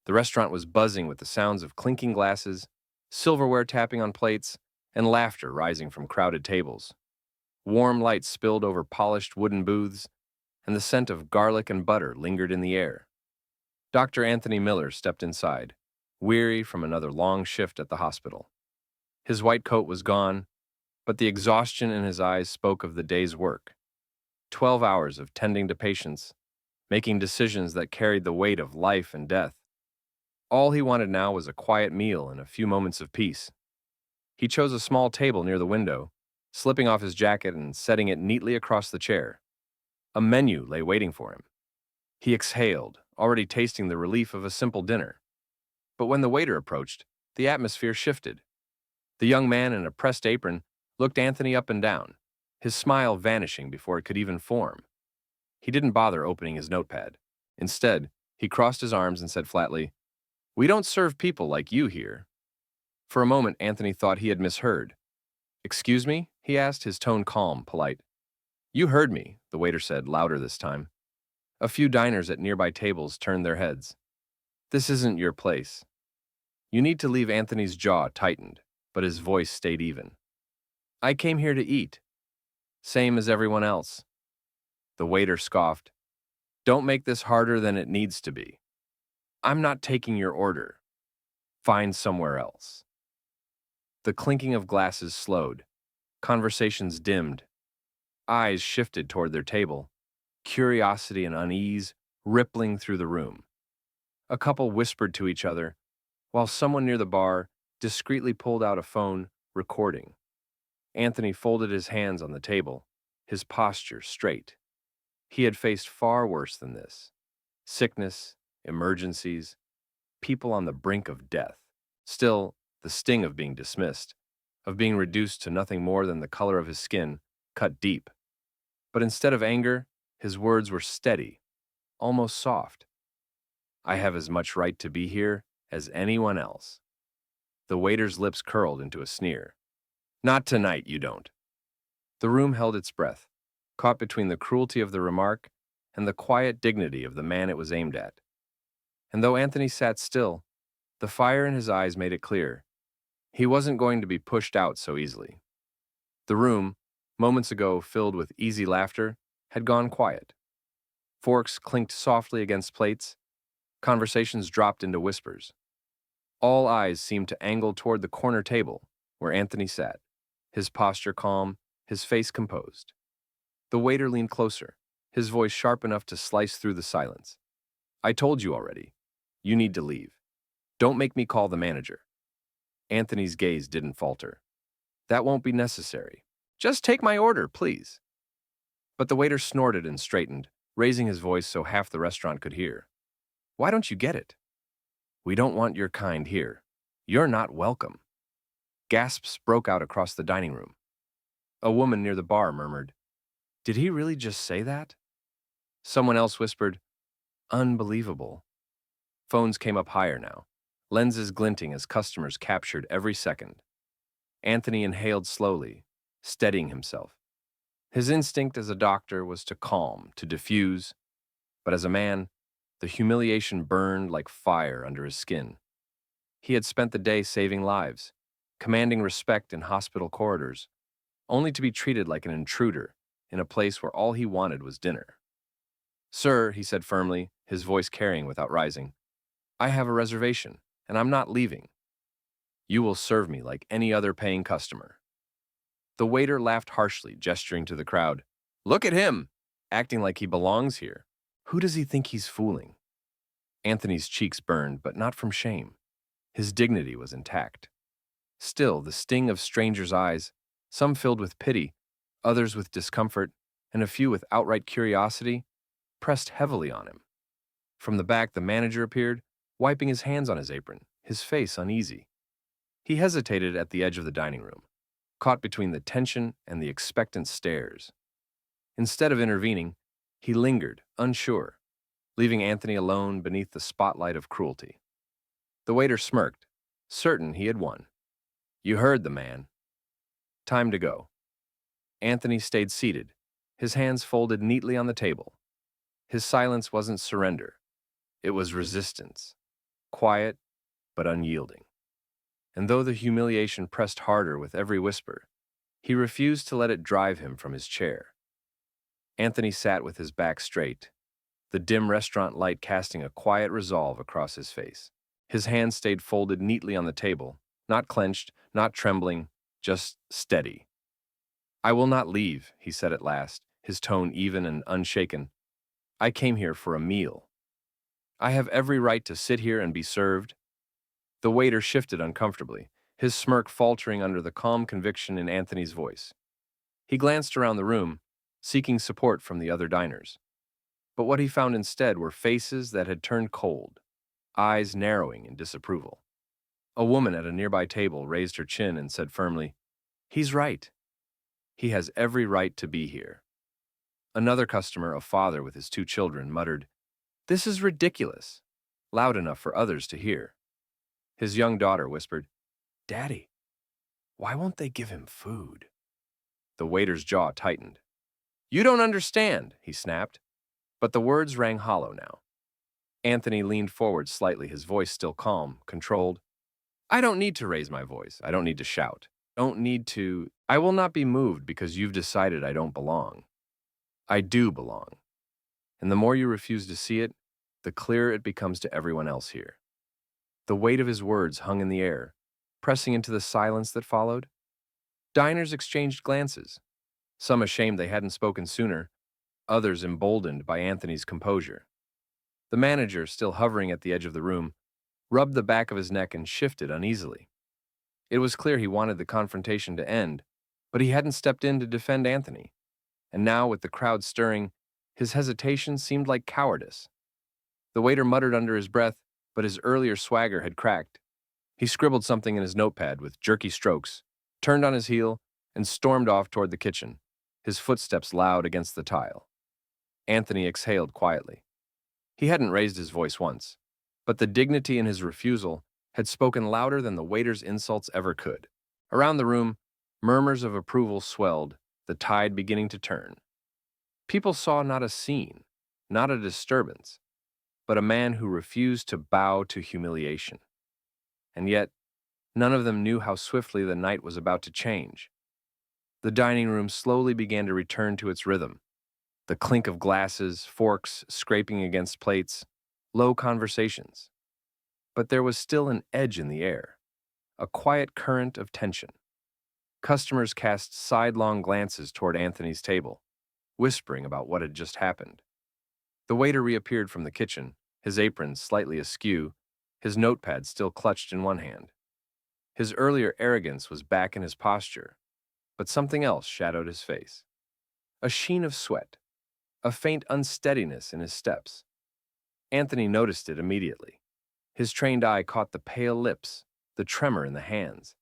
The restaurant was buzzing with the sounds of clinking glasses, silverware tapping on plates, and laughter rising from crowded tables. Warm lights spilled over polished wooden booths, and the scent of garlic and butter lingered in the air. Dr. Anthony Miller stepped inside, weary from another long shift at the hospital. His white coat was gone, but the exhaustion in his eyes spoke of the day's work. 12 hours of tending to patients, making decisions that carried the weight of life and death. All he wanted now was a quiet meal and a few moments of peace. He chose a small table near the window, slipping off his jacket and setting it neatly across the chair. A menu lay waiting for him. He exhaled, already tasting the relief of a simple dinner. But when the waiter approached, the atmosphere shifted. The young man in a pressed apron looked Anthony up and down, his smile vanishing before it could even form. He didn't bother opening his notepad. Instead, he crossed his arms and said flatly, "We don't serve people like you here." For a moment, Anthony thought he had misheard. "Excuse me?" he asked, his tone calm, polite. "You heard me," the waiter said, louder this time. A few diners at nearby tables turned their heads. "This isn't your place." "You need to leave." Anthony's jaw tightened, but his voice stayed even. "I came here to eat. Same as everyone else." The waiter scoffed. "Don't make this harder than it needs to be. I'm not taking your order. Find somewhere else." The clinking of glasses slowed. Conversations dimmed. Eyes shifted toward their table, curiosity and unease rippling through the room. A couple whispered to each other, while someone near the bar discreetly pulled out a phone, recording. Anthony folded his hands on the table, his posture straight. He had faced far worse than this. Sickness, emergencies, people on the brink of death. Still, the sting of being dismissed, of being reduced to nothing more than the color of his skin, cut deep. But instead of anger, his words were steady, almost soft. "I have as much right to be here as anyone else." The waiter's lips curled into a sneer. "Not tonight, you don't." The room held its breath, caught between the cruelty of the remark and the quiet dignity of the man it was aimed at. And though Anthony sat still, the fire in his eyes made it clear. He wasn't going to be pushed out so easily. The room, moments ago filled with easy laughter, had gone quiet. Forks clinked softly against plates. Conversations dropped into whispers. All eyes seemed to angle toward the corner table where Anthony sat, his posture calm, his face composed. The waiter leaned closer, his voice sharp enough to slice through the silence. "I told you already. You need to leave. Don't make me call the manager." Anthony's gaze didn't falter. "That won't be necessary. Just take my order, please." But the waiter snorted and straightened, raising his voice so half the restaurant could hear. "Why don't you get it? We don't want your kind here. You're not welcome." Gasps broke out across the dining room. A woman near the bar murmured, "Did he really just say that?" Someone else whispered, "Unbelievable." Phones came up higher now, lenses glinting as customers captured every second. Anthony inhaled slowly, steadying himself. His instinct as a doctor was to calm, to diffuse, but as a man, the humiliation burned like fire under his skin. He had spent the day saving lives, commanding respect in hospital corridors, only to be treated like an intruder in a place where all he wanted was dinner. "Sir," he said firmly, his voice carrying without rising, "I have a reservation, and I'm not leaving. You will serve me like any other paying customer." The waiter laughed harshly, gesturing to the crowd. "Look at him, acting like he belongs here. Who does he think he's fooling?" Anthony's cheeks burned, but not from shame. His dignity was intact. Still, the sting of strangers' eyes, some filled with pity, others with discomfort, and a few with outright curiosity, pressed heavily on him. From the back, the manager appeared, wiping his hands on his apron, his face uneasy. He hesitated at the edge of the dining room, caught between the tension and the expectant stares. Instead of intervening, he lingered, unsure, leaving Anthony alone beneath the spotlight of cruelty. The waiter smirked, certain he had won. "You heard the man. Time to go." Anthony stayed seated, his hands folded neatly on the table. His silence wasn't surrender. It was resistance. quiet but unyielding. And though the humiliation pressed harder with every whisper, he refused to let it drive him from his chair. Anthony sat with his back straight, the dim restaurant light casting a quiet resolve across his face. His hands stayed folded neatly on the table, not clenched, not trembling, just steady. "I will not leave," he said at last, his tone even and unshaken. "I came here for a meal. I have every right to sit here and be served." The waiter shifted uncomfortably, his smirk faltering under the calm conviction in Anthony's voice. He glanced around the room, seeking support from the other diners. But what he found instead were faces that had turned cold, eyes narrowing in disapproval. A woman at a nearby table raised her chin and said firmly, "He's right. He has every right to be here." Another customer, a father with his two children, muttered, "This is ridiculous," loud enough for others to hear. His young daughter whispered, "Daddy, why won't they give him food?" The waiter's jaw tightened. "You don't understand," he snapped, but the words rang hollow now. Anthony leaned forward slightly, his voice still calm, controlled. "I don't need to raise my voice. I don't need to shout. I will not be moved because you've decided I don't belong. I do belong. And the more you refuse to see it, the clearer it becomes to everyone else here." The weight of his words hung in the air, pressing into the silence that followed. Diners exchanged glances, some ashamed they hadn't spoken sooner, others emboldened by Anthony's composure. The manager, still hovering at the edge of the room, rubbed the back of his neck and shifted uneasily. It was clear he wanted the confrontation to end, but he hadn't stepped in to defend Anthony. And now, with the crowd stirring, his hesitation seemed like cowardice. The waiter muttered under his breath, but his earlier swagger had cracked. He scribbled something in his notepad with jerky strokes, turned on his heel, and stormed off toward the kitchen, his footsteps loud against the tile. Anthony exhaled quietly. He hadn't raised his voice once, but the dignity in his refusal had spoken louder than the waiter's insults ever could. Around the room, murmurs of approval swelled, the tide beginning to turn. People saw not a scene, not a disturbance, but a man who refused to bow to humiliation. And yet, none of them knew how swiftly the night was about to change. The dining room slowly began to return to its rhythm. The clink of glasses, forks scraping against plates, low conversations. But there was still an edge in the air, a quiet current of tension. Customers cast sidelong glances toward Anthony's table, whispering about what had just happened. The waiter reappeared from the kitchen, his apron slightly askew, his notepad still clutched in one hand. His earlier arrogance was back in his posture, but something else shadowed his face. A sheen of sweat, a faint unsteadiness in his steps. Anthony noticed it immediately. His trained eye caught the pale lips, the tremor in the hands.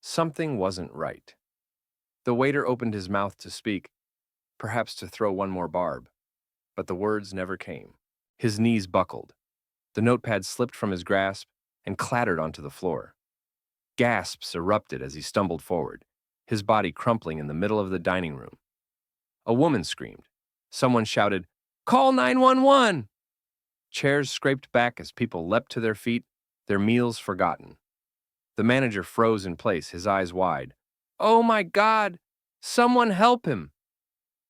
Something wasn't right. The waiter opened his mouth to speak, perhaps to throw one more barb, but the words never came. His knees buckled. The notepad slipped from his grasp and clattered onto the floor. Gasps erupted as he stumbled forward, his body crumpling in the middle of the dining room. A woman screamed. Someone shouted, "Call 911!" Chairs scraped back as people leapt to their feet, their meals forgotten. The manager froze in place, his eyes wide. "Oh my God! Someone help him!"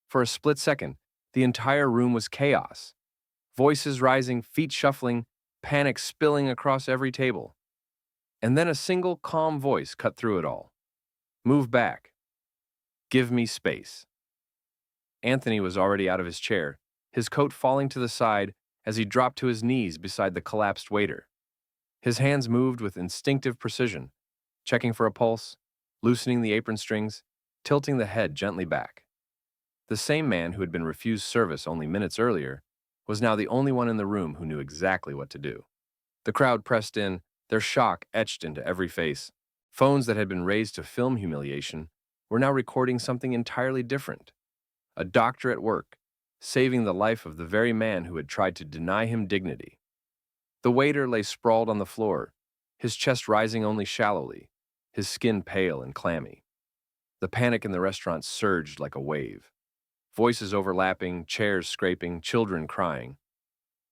For a split second, the entire room was chaos. Voices rising, feet shuffling, panic spilling across every table. And then a single calm voice cut through it all. "Move back. Give me space." Anthony was already out of his chair, his coat falling to the side as he dropped to his knees beside the collapsed waiter. His hands moved with instinctive precision, checking for a pulse, loosening the apron strings, tilting the head gently back. The same man who had been refused service only minutes earlier was now the only one in the room who knew exactly what to do. The crowd pressed in, their shock etched into every face. Phones that had been raised to film humiliation were now recording something entirely different. A doctor at work, saving the life of the very man who had tried to deny him dignity. The waiter lay sprawled on the floor, his chest rising only shallowly, his skin pale and clammy. The panic in the restaurant surged like a wave. Voices overlapping, chairs scraping, children crying.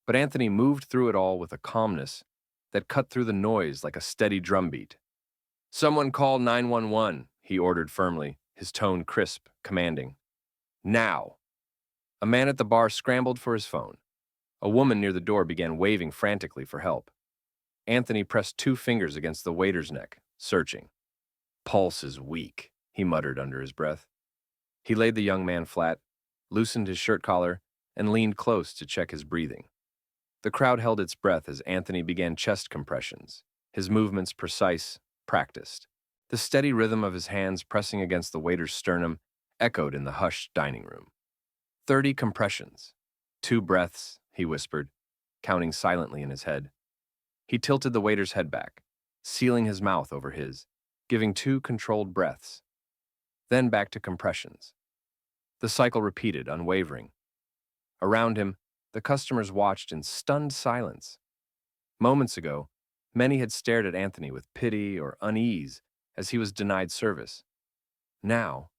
But Anthony moved through it all with a calmness that cut through the noise like a steady drumbeat. "Someone call 911, he ordered firmly, his tone crisp, commanding. "Now!" A man at the bar scrambled for his phone. A woman near the door began waving frantically for help. Anthony pressed 2 fingers against the waiter's neck, searching. "Pulse is weak," he muttered under his breath. He laid the young man flat, loosened his shirt collar, and leaned close to check his breathing. The crowd held its breath as Anthony began chest compressions, his movements precise, practiced. The steady rhythm of his hands pressing against the waiter's sternum echoed in the hushed dining room. 30 compressions. 2 breaths, he whispered, counting silently in his head. He tilted the waiter's head back, sealing his mouth over his, giving 2 controlled breaths. Then back to compressions. The cycle repeated, unwavering. Around him, the customers watched in stunned silence. Moments ago, many had stared at Anthony with pity or unease as he was denied service. Now,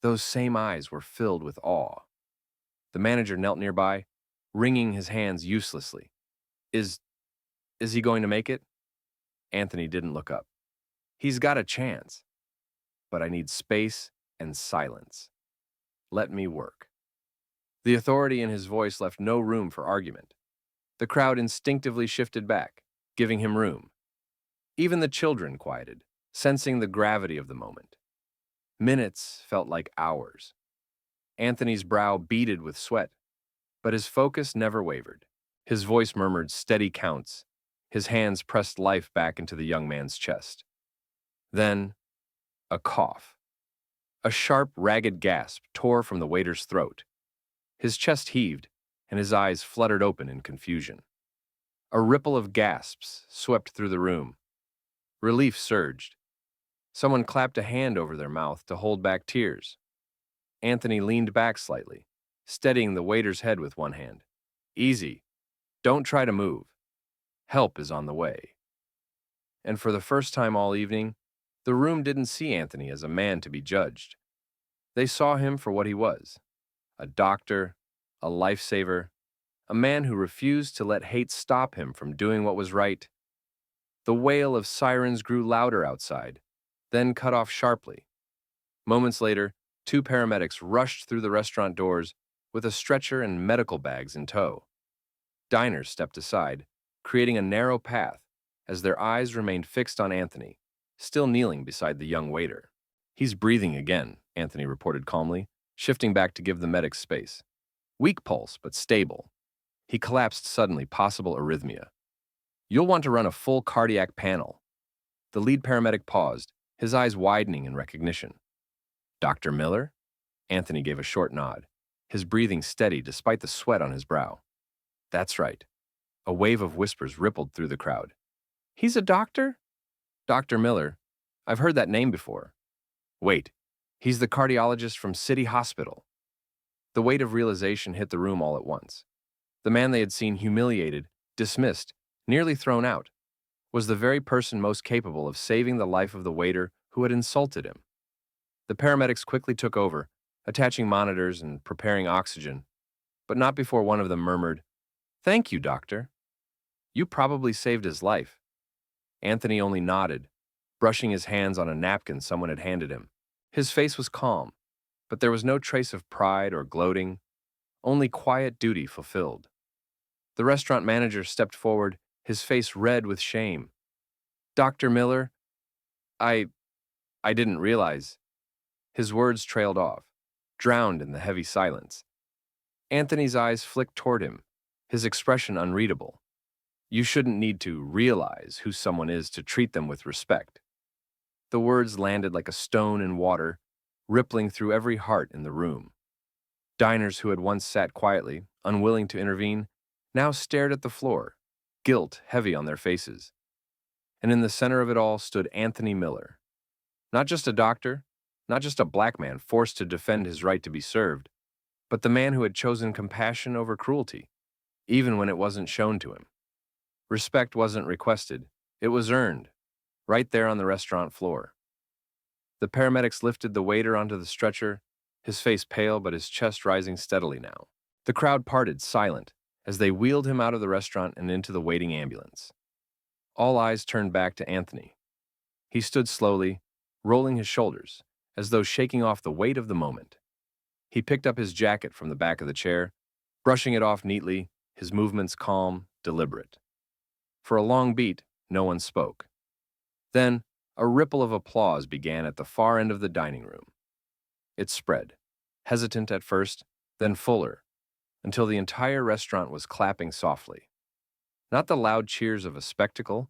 those same eyes were filled with awe. The manager knelt nearby, wringing his hands uselessly. Is he going to make it? Anthony didn't look up. He's got a chance. But I need space and silence. Let me work. The authority in his voice left no room for argument. The crowd instinctively shifted back, giving him room. Even the children quieted, sensing the gravity of the moment. Minutes felt like hours. Anthony's brow beaded with sweat, but his focus never wavered. His voice murmured steady counts, his hands pressed life back into the young man's chest. Then, a cough. A sharp, ragged gasp tore from the waiter's throat. His chest heaved, and his eyes fluttered open in confusion. A ripple of gasps swept through the room. Relief surged. Someone clapped a hand over their mouth to hold back tears. Anthony leaned back slightly, steadying the waiter's head with one hand. Easy. Don't try to move. Help is on the way. And for the first time all evening, the room didn't see Anthony as a man to be judged. They saw him for what he was. A doctor, a lifesaver, a man who refused to let hate stop him from doing what was right. The wail of sirens grew louder outside, then cut off sharply. Moments later, 2 paramedics rushed through the restaurant doors with a stretcher and medical bags in tow. Diners stepped aside, creating a narrow path as their eyes remained fixed on Anthony, still kneeling beside the young waiter. He's breathing again, Anthony reported calmly, shifting back to give the medics space. Weak pulse, but stable. He collapsed suddenly, possible arrhythmia. You'll want to run a full cardiac panel. The lead paramedic paused, his eyes widening in recognition. Dr. Miller? Anthony gave a short nod, his breathing steady despite the sweat on his brow. That's right. A wave of whispers rippled through the crowd. He's a doctor? Dr. Miller. I've heard that name before. Wait, he's the cardiologist from City Hospital. The weight of realization hit the room all at once. The man they had seen humiliated, dismissed, nearly thrown out, was the very person most capable of saving the life of the waiter who had insulted him. The paramedics quickly took over, attaching monitors and preparing oxygen, but not before one of them murmured, "Thank you, doctor. You probably saved his life." Anthony only nodded, brushing his hands on a napkin someone had handed him. His face was calm, but there was no trace of pride or gloating, only quiet duty fulfilled. The restaurant manager stepped forward, his face red with shame. "Dr. Miller, I didn't realize." His words trailed off, drowned in the heavy silence. Anthony's eyes flicked toward him, his expression unreadable. You shouldn't need to realize who someone is to treat them with respect. The words landed like a stone in water, rippling through every heart in the room. Diners who had once sat quietly, unwilling to intervene, now stared at the floor, guilt heavy on their faces. And in the center of it all stood Anthony Miller. Not just a doctor, not just a black man forced to defend his right to be served, but the man who had chosen compassion over cruelty, even when it wasn't shown to him. Respect wasn't requested, it was earned, right there on the restaurant floor. The paramedics lifted the waiter onto the stretcher, his face pale but his chest rising steadily now. The crowd parted, silent, as they wheeled him out of the restaurant and into the waiting ambulance. All eyes turned back to Anthony. He stood slowly, rolling his shoulders, as though shaking off the weight of the moment. He picked up his jacket from the back of the chair, brushing it off neatly, his movements calm, deliberate. For a long beat, no one spoke. Then, a ripple of applause began at the far end of the dining room. It spread, hesitant at first, then fuller, until the entire restaurant was clapping softly. Not the loud cheers of a spectacle,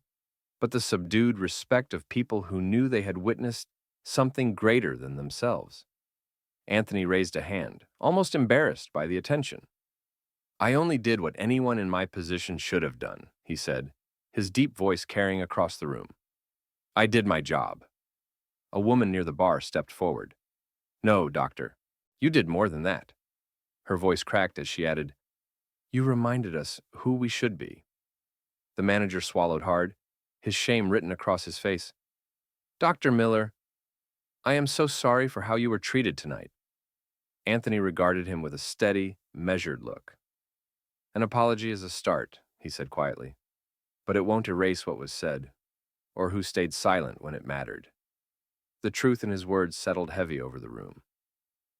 but the subdued respect of people who knew they had witnessed something greater than themselves. Anthony raised a hand, almost embarrassed by the attention. "I only did what anyone in my position should have done," he said, his deep voice carrying across the room. "I did my job." A woman near the bar stepped forward. "No, doctor, you did more than that." Her voice cracked as she added, "You reminded us who we should be." The manager swallowed hard, his shame written across his face. "Dr. Miller, I am so sorry for how you were treated tonight." Anthony regarded him with a steady, measured look. "An apology is a start," he said quietly, "but it won't erase what was said, or who stayed silent when it mattered." The truth in his words settled heavy over the room.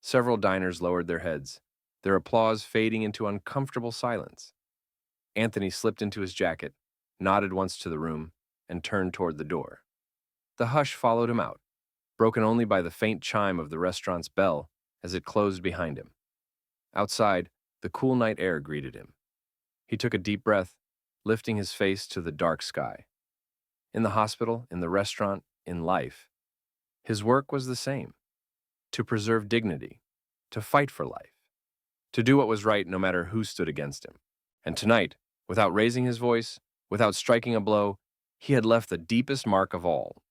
Several diners lowered their heads, their applause fading into uncomfortable silence. Anthony slipped into his jacket, nodded once to the room, and turned toward the door. The hush followed him out, broken only by the faint chime of the restaurant's bell as it closed behind him. Outside, the cool night air greeted him. He took a deep breath, lifting his face to the dark sky. In the hospital, in the restaurant, in life, his work was the same: to preserve dignity, to fight for life, to do what was right no matter who stood against him. And tonight, without raising his voice, without striking a blow, he had left the deepest mark of all,